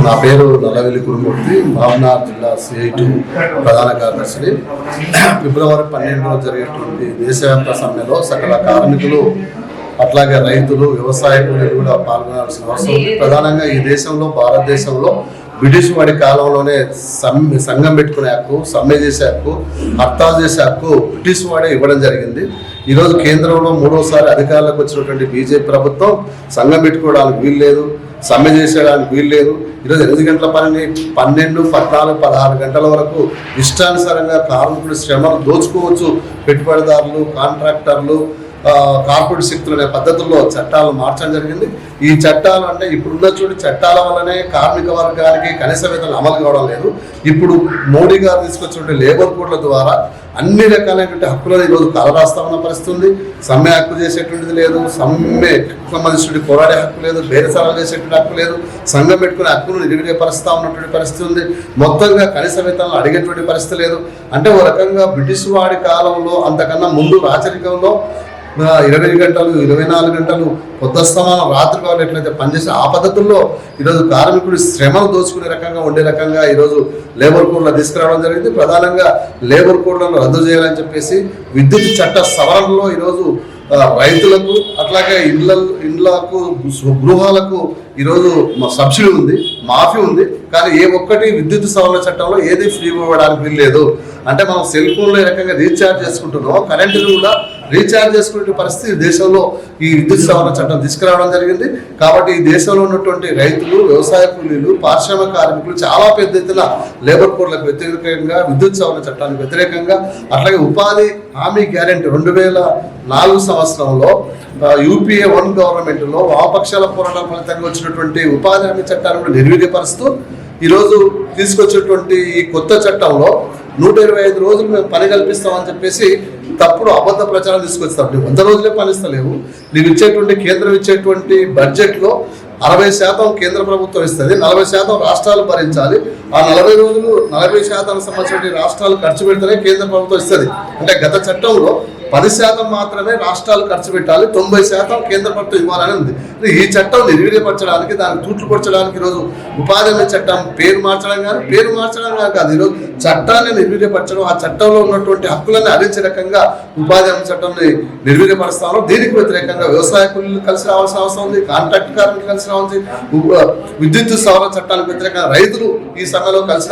నా పేరు నల్లవెల్లి గురుమూర్తి, మామనార్ జిల్లా సిఐటి ప్రధాన కార్యదర్శిని. ఫిబ్రవరి 12 జరిగేటువంటి దేశవ్యాప్త సమ్మెలో సకల కార్మికులు అట్లాగే రైతులు, వ్యవసాయ కూలీలు కూడా పాల్గొనాల్సిన అవసరం ఉంది. ప్రధానంగా ఈ దేశంలో, భారతదేశంలో బ్రిటిష్ వాడి కాలంలోనే సంఘం పెట్టుకునే హక్కు, సమ్మె చేసే హక్కు, హర్తాలు చేసే హక్కు బ్రిటిష్ వాడే ఇవ్వడం జరిగింది. ఈరోజు కేంద్రంలో 3వసారి అధికారంలోకి వచ్చినటువంటి బీజేపీ ప్రభుత్వం సంఘం పెట్టుకోవడానికి వీలు లేదు, సమ్మె చేసేయడానికి వీలు లేదు. ఈరోజు 8 గంటల పనిని 12, 14, 16 గంటల వరకు ఇష్టానుసారంగా కార్మికుడి శ్రమను దోచుకోవచ్చు. పెట్టుబడిదారులు, కాంట్రాక్టర్లు, కార్పొరేట్ శక్తులు అనే పద్ధతుల్లో చట్టాలను మార్చడం జరిగింది. ఈ చట్టాలు అంటే ఇప్పుడున్న చట్టాల వల్లనే కార్మిక వర్గానికి కనీస వేతనాలు అమలు కావడం లేదు. ఇప్పుడు మోడీ గారు తీసుకొచ్చినటువంటి లేబర్ కోడ్ల ద్వారా అన్ని రకాలైనటువంటి హక్కులను ఈరోజు కలరాస్తా ఉన్న పరిస్థితి ఉంది. సమ్మె హక్కు చేసేటువంటిది లేదు, సమ్మెకు సంబంధించిన పోరాడే హక్కు లేదు, బేరసారాలు చేసేటువంటి హక్కు లేదు, సంఘం పెట్టుకునే హక్కును నిర్వీర్యపరుస్తా ఉన్నటువంటి పరిస్థితి ఉంది. మొత్తంగా కనీస వేతనాలు అడిగేటువంటి పరిస్థితి లేదు. అంటే ఓ రకంగా బ్రిటిష్ వాడి కాలంలో, అంతకన్నా ముందు రాచరికంలో 20 గంటలు, 24 గంటలు, పొద్దుస్తమానం రాత్రి కావాలి ఎట్లయితే పనిచేసే ఆ పద్ధతుల్లో ఈరోజు కార్మికుడి శ్రమను దోచుకునే రకంగా ఉండే రకంగా ఈరోజు లేబర్ కోడ్లు తీసుకురావడం జరిగింది. ప్రధానంగా లేబర్ కోడ్లను రద్దు చేయాలని చెప్పేసి విద్యుత్ చట్ట సవరణలో ఈరోజు రైతులకు, అట్లాగే ఇండ్లకు, గృహాలకు ఈరోజు సబ్సిడీ ఉంది, మాఫీ ఉంది. కానీ ఏ ఒక్కటి విద్యుత్ సవరణ చట్టంలో ఏది ఫ్రీ ఇవ్వడానికి వీల్లేదు. అంటే మనం సెల్ ఫోన్లో ఏ రకంగా రీఛార్జ్ చేసుకుంటున్నామో కరెంటును కూడా రీఛార్జ్ చేసుకునే పరిస్థితి దేశంలో ఈ విద్యుత్ సవరణ చట్టం తీసుకురావడం జరిగింది. కాబట్టి ఈ దేశంలో ఉన్నటువంటి రైతులు, వ్యవసాయ కూలీలు, పారిశ్రామిక కార్మికులు చాలా పెద్ద ఎత్తున లేబర్ కోడ్లకు వ్యతిరేకంగా, విద్యుత్ సవరణ చట్టానికి వ్యతిరేకంగా, అట్లాగే ఉపాధి హామీ గ్యారెంటీ 2004 సంవత్సరంలో UPA 1 గవర్నమెంట్లో వామపక్షాల పోరాటం ఫలితంగా వచ్చినటువంటి ఉపాధి హామీ చట్టాన్ని కూడా నిర్వీర్యపరుస్తూ ఈరోజు తీసుకొచ్చినటువంటి ఈ కొత్త చట్టంలో 125 రోజులు మేము పని కల్పిస్తామని చెప్పేసి తప్పుడు అబద్ధ ప్రచారం తీసుకొస్తాం. 100 రోజులే పనిస్తలేవు. నీకు ఇచ్చేటువంటి కేంద్రం ఇచ్చేటువంటి బడ్జెట్లో 60% కేంద్ర ప్రభుత్వం ఇస్తుంది, 40% రాష్ట్రాలు భరించాలి. ఆ 40 రోజులు 40% సంబంధించిన రాష్ట్రాలు ఖర్చు పెడితేనే కేంద్ర ప్రభుత్వం ఇస్తుంది. అంటే గత చట్టంలో 10% మాత్రమే రాష్ట్రాలు ఖర్చు పెట్టాలి, 90% కేంద్ర ప్రభుత్వం ఇవ్వాలని ఉంది. ఈ చట్టం నిర్వీర్యపరచడానికి, దాన్ని తూట్లు పొరచడానికి ఈరోజు ఉపాధి హామీ చట్టం పేరు మార్చడం కాదు, ఈరోజు చట్టాన్ని నిర్వీర్యపరచడం, ఆ చట్టంలో ఉన్నటువంటి హక్కులన్నీ హరించే రకంగా ఉపాధి హామీ చట్టాన్ని నిర్వీర్యపరుస్తాము. దీనికి వ్యతిరేకంగా వ్యవసాయ కూలీలు కలిసి రావాల్సిన అవసరం ఉంది, కాంట్రాక్ట్ కార్మికులు కలిసి రావాల్సి, విద్యుత్ సవరణ చట్టానికి వ్యతిరేకంగా రైతులు ఈ సమ్మెలో కలిసి